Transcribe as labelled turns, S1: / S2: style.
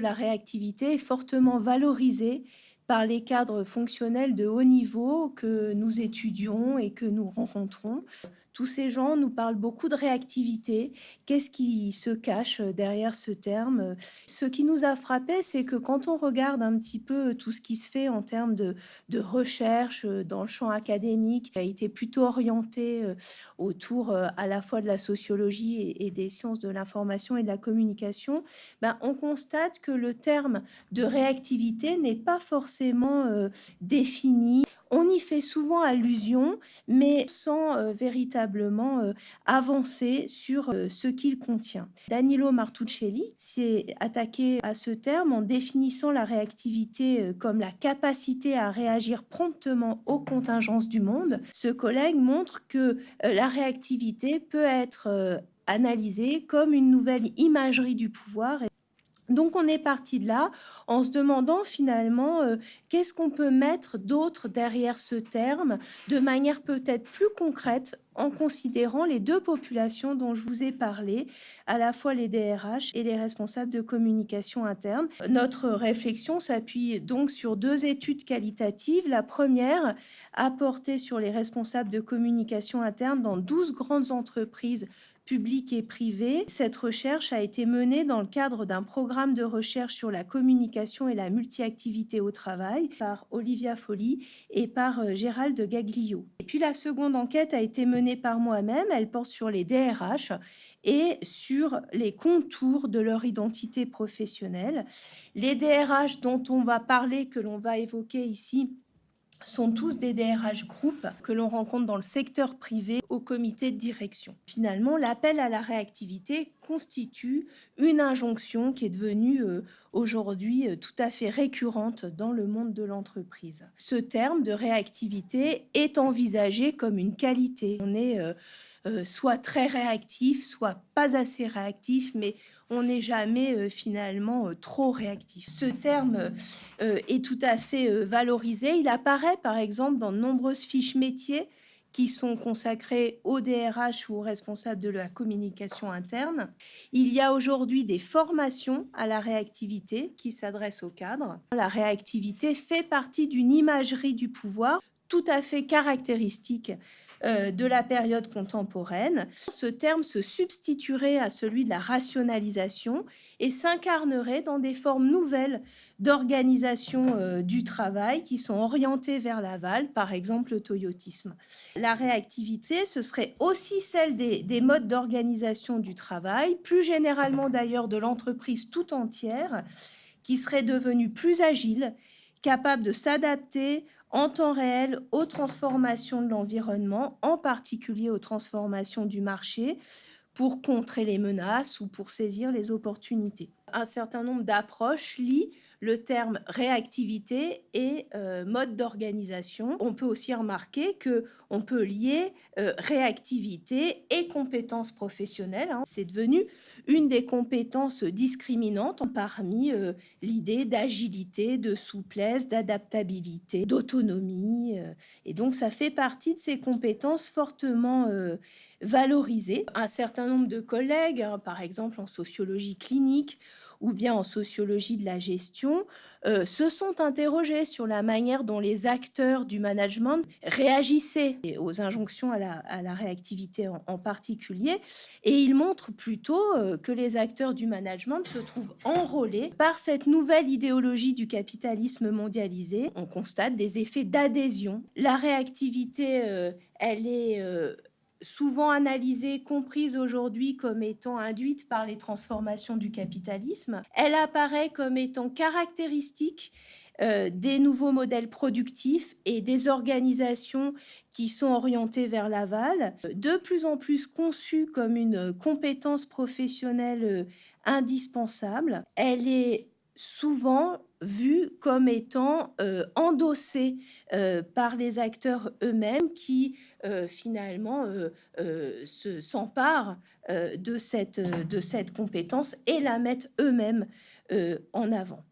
S1: La réactivité est fortement valorisée par les cadres fonctionnels de haut niveau que nous étudions et que nous rencontrons. Tous ces gens nous parlent beaucoup de réactivité. Qu'est-ce qui se cache derrière ce terme? Ce qui nous a frappé, c'est que quand on regarde un petit peu tout ce qui se fait en termes de recherche dans le champ académique, qui a été plutôt orienté autour à la fois de la sociologie et des sciences de l'information et de la communication, ben, on constate que le terme de réactivité n'est pas forcément défini. On y fait souvent allusion, mais sans véritablement avancer sur ce qu'il contient. Danilo Martuccelli s'est attaqué à ce terme en définissant la réactivité comme la capacité à réagir promptement aux contingences du monde. Ce collègue montre que la réactivité peut être analysée comme une nouvelle imagerie du pouvoir. Donc on est parti de là en se demandant finalement qu'est-ce qu'on peut mettre d'autre derrière ce terme de manière peut-être plus concrète en considérant les deux populations dont je vous ai parlé, à la fois les DRH et les responsables de communication interne. Notre réflexion s'appuie donc sur deux études qualitatives. La première a porté sur les responsables de communication interne dans 12 grandes entreprises publique et privée. Cette recherche a été menée dans le cadre d'un programme de recherche sur la communication et la multi-activité au travail par Olivia Folli et par Gérald Gaglio. Et puis la seconde enquête a été menée par moi-même. Elle porte sur les DRH et sur les contours de leur identité professionnelle. Les DRH dont on va parler, que l'on va évoquer ici, sont tous des DRH groupes que l'on rencontre dans le secteur privé au comité de direction. Finalement, l'appel à la réactivité constitue une injonction qui est devenue aujourd'hui tout à fait récurrente dans le monde de l'entreprise. Ce terme de réactivité est envisagé comme une qualité. On est soit très réactif, soit pas assez réactif, mais on n'est jamais finalement trop réactif. Ce terme est tout à fait valorisé. Il apparaît par exemple dans de nombreuses fiches métiers qui sont consacrées aux DRH ou aux responsables de la communication interne. Il y a aujourd'hui des formations à la réactivité qui s'adressent aux cadres. La réactivité fait partie d'une imagerie du pouvoir tout à fait caractéristique de la période contemporaine. Ce terme se substituerait à celui de la rationalisation et s'incarnerait dans des formes nouvelles d'organisation du travail qui sont orientées vers l'aval, par exemple le toyotisme. La réactivité, ce serait aussi celle des modes d'organisation du travail, plus généralement d'ailleurs de l'entreprise tout entière, qui serait devenue plus agile, capable de s'adapter en temps réel aux transformations de l'environnement, en particulier aux transformations du marché, pour contrer les menaces ou pour saisir les opportunités. Un certain nombre d'approches lient le terme réactivité et mode d'organisation. On peut aussi remarquer qu'on peut lier réactivité et compétences professionnelles. C'est devenu une des compétences discriminantes parmi l'idée d'agilité, de souplesse, d'adaptabilité, d'autonomie. Et donc, ça fait partie de ces compétences fortement valorisées. Un certain nombre de collègues, par exemple en sociologie clinique ou bien en sociologie de la gestion, se sont interrogés sur la manière dont les acteurs du management réagissaient aux injonctions à la réactivité en particulier. Et ils montrent plutôt que les acteurs du management se trouvent enrôlés par cette nouvelle idéologie du capitalisme mondialisé. On constate des effets d'adhésion. La réactivité, elle est souvent analysée, comprise aujourd'hui comme étant induite par les transformations du capitalisme. Elle apparaît comme étant caractéristique des nouveaux modèles productifs et des organisations qui sont orientées vers l'aval, de plus en plus conçue comme une compétence professionnelle indispensable. Elle est souvent vue comme étant endossée par les acteurs eux-mêmes qui finalement s'emparent de cette compétence et la mettent eux-mêmes en avant.